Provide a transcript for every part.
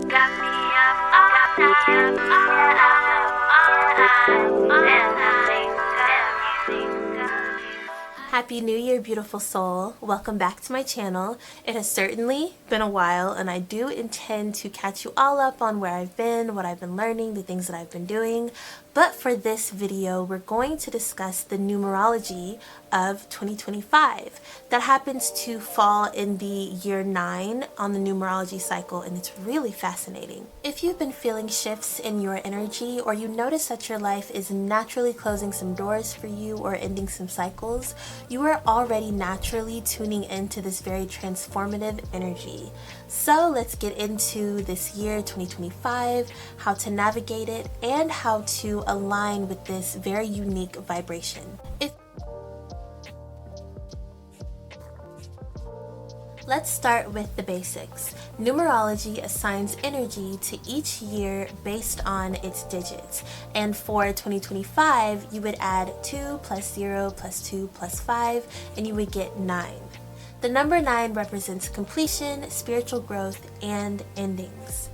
Got me up all night, Happy New Year, beautiful soul. Welcome back to my channel. It has certainly been a while, and I do intend to catch you all up on where I've been, what I've been learning, the things that I've been doing. But for this video, we're going to discuss the numerology of 2025. That happens to fall in the year 9 on the numerology cycle, and it's really fascinating. If you've been feeling shifts in your energy, or you notice that your life is naturally closing some doors for you or ending some cycles, you are already naturally tuning into this very transformative energy. So let's get into this year 2025, how to navigate it, and how to align with this very unique vibration. Let's start with the basics. Numerology assigns energy to each year based on its digits. And for 2025, you would add 2 plus 0 plus 2 plus 5, and you would get 9. The number 9 represents completion, spiritual growth, and endings.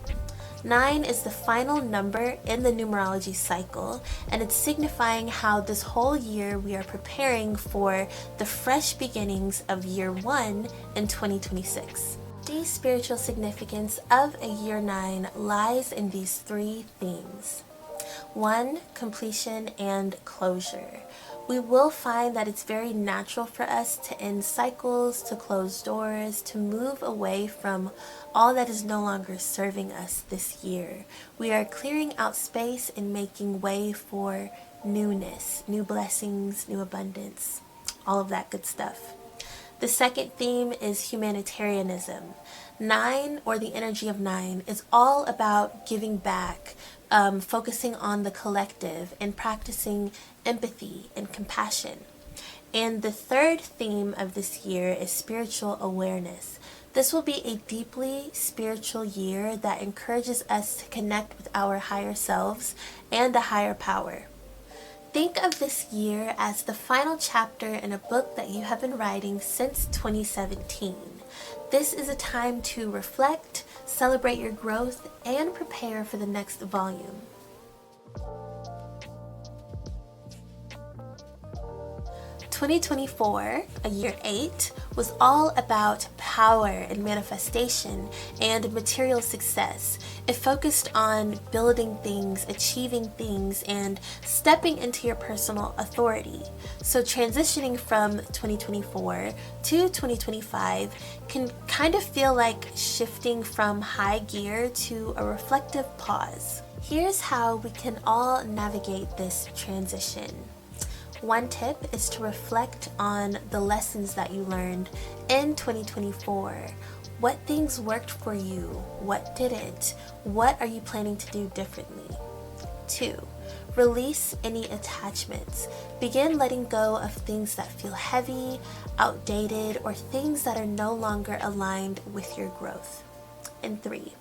9 is the final number in the numerology cycle, and it's signifying how this whole year we are preparing for the fresh beginnings of year 1 in 2026. The spiritual significance of a year 9 lies in these 3 themes. 1. Completion and closure. We will find that it's very natural for us to end cycles, to close doors, to move away from all that is no longer serving us this year. We are clearing out space and making way for newness, new blessings, new abundance, all of that good stuff. The second theme is humanitarianism. 9, or the energy of 9, is all about giving back, focusing on the collective and practicing empathy and compassion. And the third theme of this year is spiritual awareness. This will be a deeply spiritual year that encourages us to connect with our higher selves and a higher power. Think of this year as the final chapter in a book that you have been writing since 2017. This is a time to reflect, celebrate your growth, and prepare for the next volume. In 2024, a year 8, was all about power and manifestation and material success. It focused on building things, achieving things, and stepping into your personal authority. So transitioning from 2024 to 2025 can kind of feel like shifting from high gear to a reflective pause. Here's how we can all navigate this transition. One tip is to reflect on the lessons that you learned in 2024. What things worked for you? What didn't? What are you planning to do differently? 2. Release any attachments. Begin letting go of things that feel heavy, outdated, or things that are no longer aligned with your growth. And 3.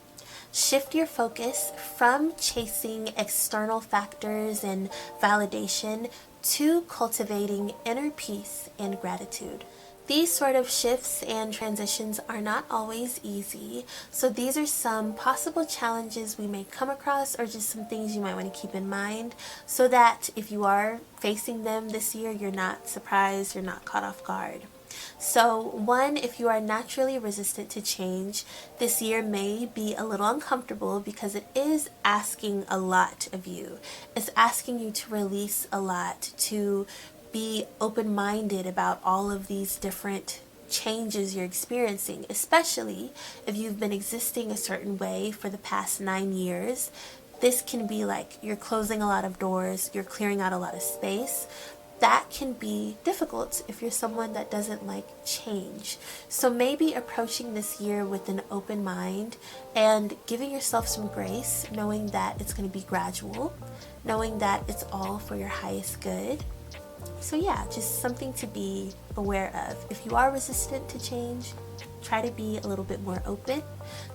Shift your focus from chasing external factors and validation to cultivating inner peace and gratitude. These sort of shifts and transitions are not always easy, so these are some possible challenges we may come across, or just some things you might want to keep in mind, so that if you are facing them this year, you're not surprised, you're not caught off guard. So 1, if you are naturally resistant to change, this year may be a little uncomfortable because it is asking a lot of you. It's asking you to release a lot, to be open-minded about all of these different changes you're experiencing, especially if you've been existing a certain way for the past 9 years. This can be like you're closing a lot of doors, you're clearing out a lot of space. That can be difficult if you're someone that doesn't like change. So maybe approaching this year with an open mind and giving yourself some grace, knowing that it's going to be gradual, knowing that it's all for your highest good. So yeah, just something to be aware of. If you are resistant to change, try to be a little bit more open.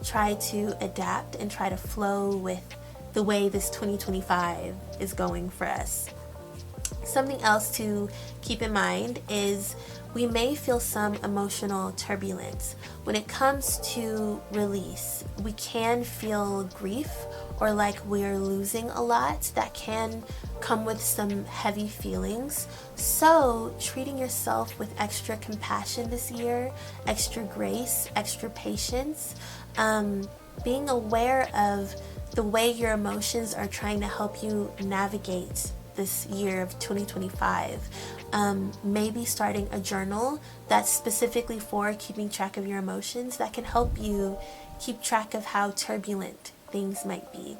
Try to adapt and try to flow with the way this 2025 is going for us. Something else to keep in mind is we may feel some emotional turbulence. When it comes to release, we can feel grief or like we're losing a lot. That can come with some heavy feelings. So, treating yourself with extra compassion this year, extra grace, extra patience, being aware of the way your emotions are trying to help you navigate this year of 2025. Maybe starting a journal that's specifically for keeping track of your emotions that can help you keep track of how turbulent things might be.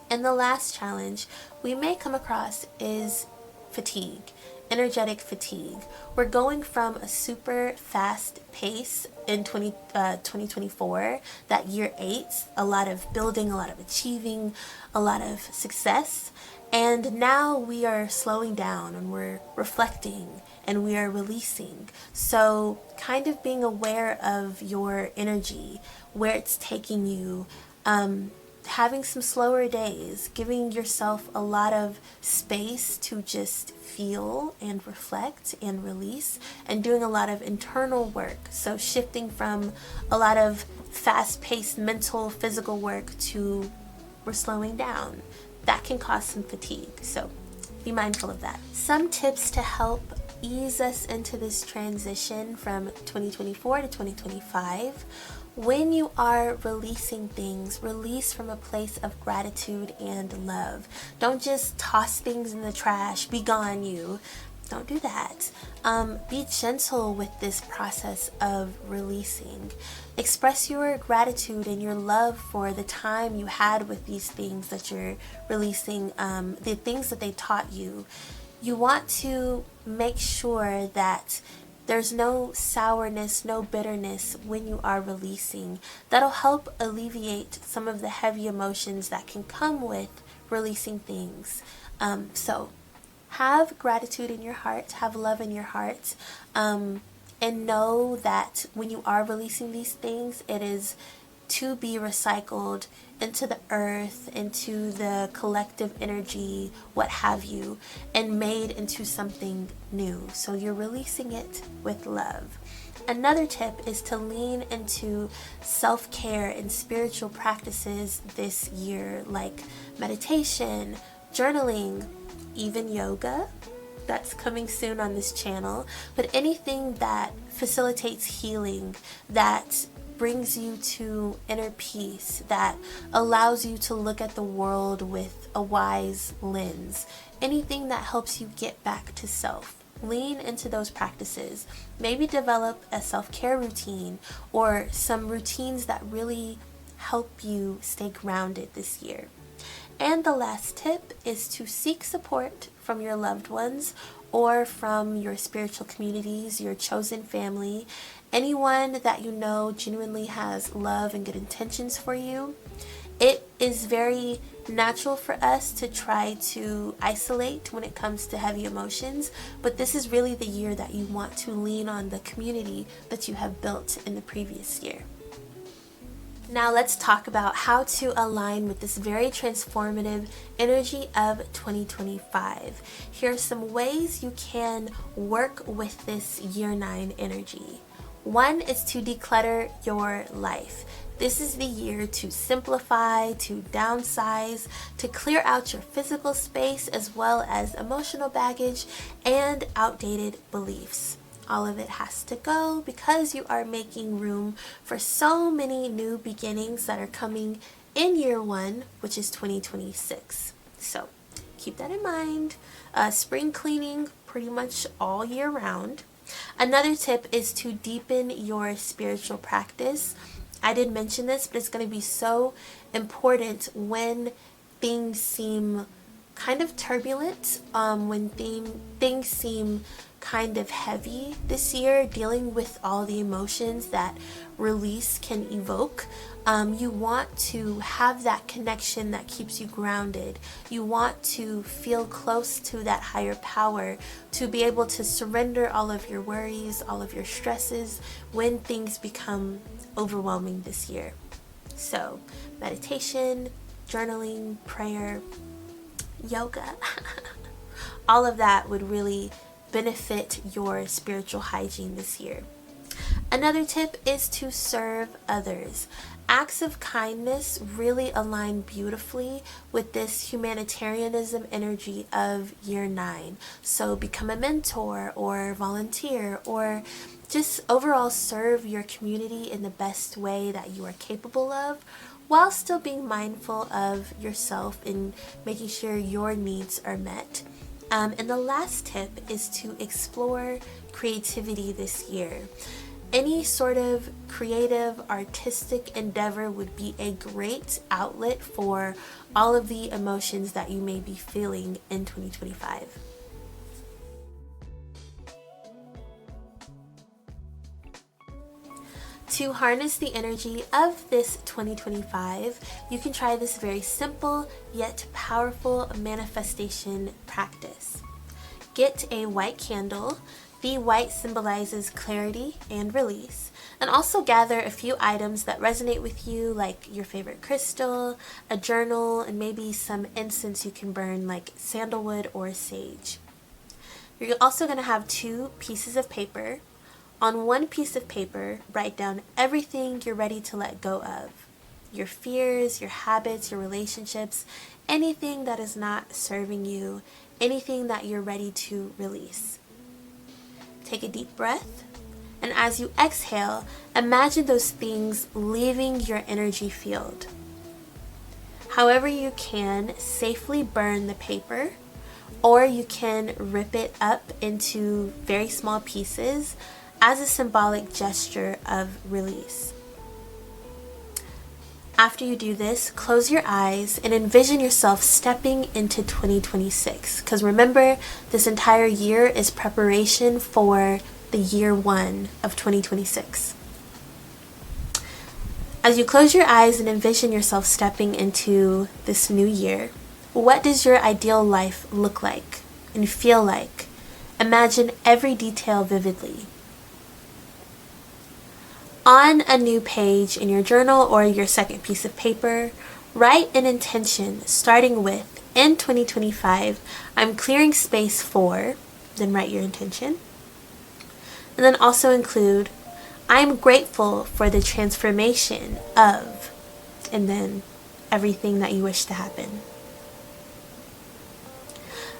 And the last challenge we may come across is fatigue, energetic fatigue. We're going from a super fast pace in 2024, that year 8, a lot of building, a lot of achieving, a lot of success. And now we are slowing down and we're reflecting and we are releasing. So, kind of being aware of your energy, where it's taking you, having some slower days, giving yourself a lot of space to just feel and reflect and release, and doing a lot of internal work. So, shifting from a lot of fast paced mental, physical work to we're slowing down. That can cause some fatigue, so be mindful of that. Some tips to help ease us into this transition from 2024 to 2025. When you are releasing things, release from a place of gratitude and love. Don't just toss things in the trash, be gone you. Don't do that. Be gentle with this process of releasing. Express your gratitude and your love for the time you had with these things that you're releasing, the things that they taught you. You want to make sure that there's no sourness, no bitterness when you are releasing. That'll help alleviate some of the heavy emotions that can come with releasing things. So have gratitude in your heart, have love in your heart, and know that when you are releasing these things, it is to be recycled into the earth, into the collective energy, what have you, and made into something new. So you're releasing it with love. Another tip is to lean into self-care and spiritual practices this year, like meditation, journaling, even yoga. That's coming soon on this channel. But anything that facilitates healing, that brings you to inner peace, that allows you to look at the world with a wise lens, anything that helps you get back to self. Lean into those practices. Maybe develop a self-care routine or some routines that really help you stay grounded this year. And the last tip is to seek support from your loved ones or from your spiritual communities, your chosen family, anyone that you know genuinely has love and good intentions for you. It is very natural for us to try to isolate when it comes to heavy emotions, but this is really the year that you want to lean on the community that you have built in the previous year. Now let's talk about how to align with this very transformative energy of 2025. Here are some ways you can work with this year 9 energy. One is to declutter your life. This is the year to simplify, to downsize, to clear out your physical space as well as emotional baggage and outdated beliefs. All of it has to go because you are making room for so many new beginnings that are coming in year 1, which is 2026. So keep that in mind. Spring cleaning pretty much all year round. Another tip is to deepen your spiritual practice. I did mention this, but it's going to be so important when things seem kind of turbulent, when things seem kind of heavy this year, dealing with all the emotions that release can evoke. You want to have that connection that keeps you grounded. You want to feel close to that higher power, to be able to surrender all of your worries, all of your stresses when things become overwhelming this year. So, meditation, journaling, prayer, yoga, all of that would really benefit your spiritual hygiene this year. Another tip is to serve others. Acts of kindness really align beautifully with this humanitarianism energy of year 9. So become a mentor or volunteer, or just overall serve your community in the best way that you are capable of, while still being mindful of yourself and making sure your needs are met. And the last tip is to explore creativity this year. Any sort of creative, artistic endeavor would be a great outlet for all of the emotions that you may be feeling in 2025. To harness the energy of this 2025, you can try this very simple yet powerful manifestation practice. Get a white candle. The white symbolizes clarity and release. And also gather a few items that resonate with you, like your favorite crystal, a journal, and maybe some incense you can burn, like sandalwood or sage. You're also going to have 2 pieces of paper. On one piece of paper, write down everything you're ready to let go of. Your fears, your habits, your relationships, anything that is not serving you, anything that you're ready to release. Take a deep breath, and as you exhale, imagine those things leaving your energy field. However you can, safely burn the paper, or you can rip it up into very small pieces as a symbolic gesture of release. After you do this, close your eyes and envision yourself stepping into 2026. Because remember, this entire year is preparation for the year 1 of 2026. As you close your eyes and envision yourself stepping into this new year, what does your ideal life look like and feel like? Imagine every detail vividly. On a new page in your journal or your second piece of paper, write an intention starting with, in 2025, I'm clearing space for, then write your intention. And then also include, I'm grateful for the transformation of, and then everything that you wish to happen.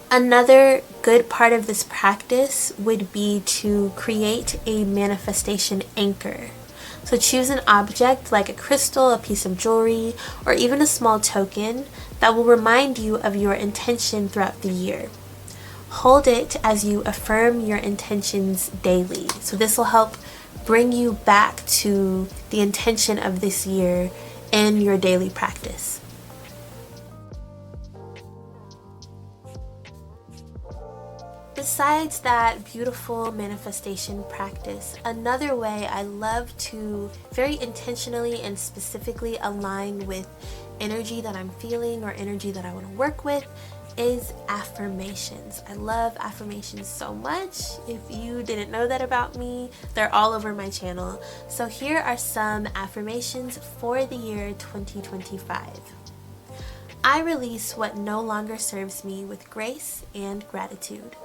Another good part of this practice would be to create a manifestation anchor. So choose an object like a crystal, a piece of jewelry, or even a small token that will remind you of your intention throughout the year. Hold it as you affirm your intentions daily. So this will help bring you back to the intention of this year in your daily practice. Besides that beautiful manifestation practice, another way I love to very intentionally and specifically align with energy that I'm feeling or energy that I want to work with is affirmations. I love affirmations so much. If you didn't know that about me, they're all over my channel. So here are some affirmations for the year 2025. I release what no longer serves me with grace and gratitude.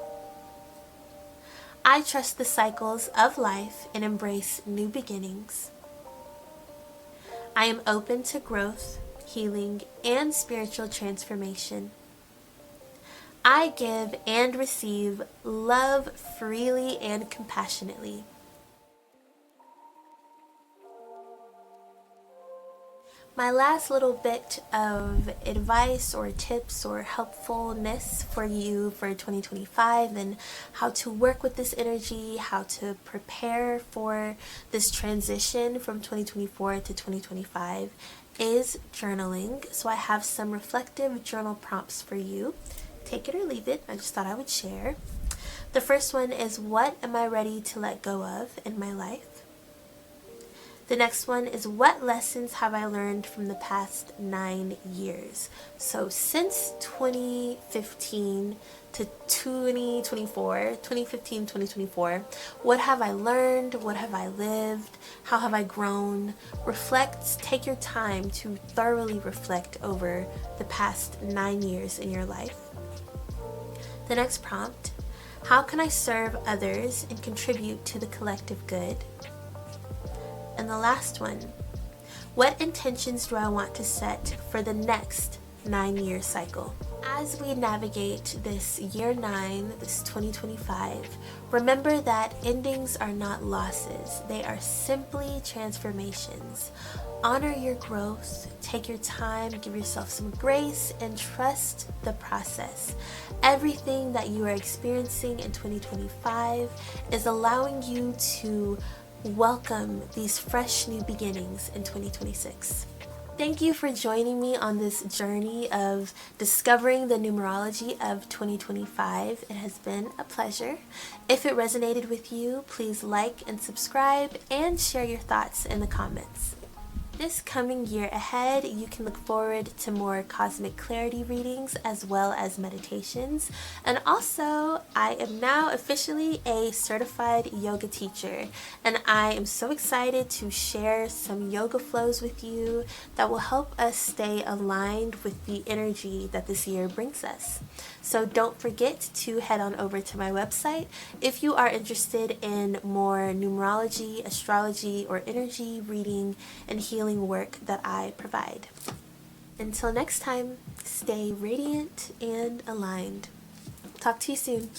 I trust the cycles of life and embrace new beginnings. I am open to growth, healing, and spiritual transformation. I give and receive love freely and compassionately. My last little bit of advice or tips or helpfulness for you for 2025 and how to work with this energy, how to prepare for this transition from 2024 to 2025 is journaling. So I have some reflective journal prompts for you. Take it or leave it. I just thought I would share. The first one is, what am I ready to let go of in my life? The next one is, what lessons have I learned from the past 9 years? So since 2015 to 2024, what have I learned? What have I lived? How have I grown? Reflect, take your time to thoroughly reflect over the past 9 years in your life. The next prompt: how can I serve others and contribute to the collective good? And the last one: what intentions do I want to set for the next 9-year cycle? As we navigate this year 9, this 2025, remember that endings are not losses, they are simply transformations. Honor your growth, take your time, give yourself some grace, and trust the process. Everything that you are experiencing in 2025 is allowing you to welcome these fresh new beginnings in 2026. Thank you for joining me on this journey of discovering the numerology of 2025. It has been a pleasure. If it resonated with you, please like and subscribe and share your thoughts in the comments. This coming year ahead, you can look forward to more cosmic clarity readings as well as meditations. And also, I am now officially a certified yoga teacher, and I am so excited to share some yoga flows with you that will help us stay aligned with the energy that this year brings us. So don't forget to head on over to my website if you are interested in more numerology, astrology, or energy reading and healing work that I provide. Until next time, stay radiant and aligned. Talk to you soon.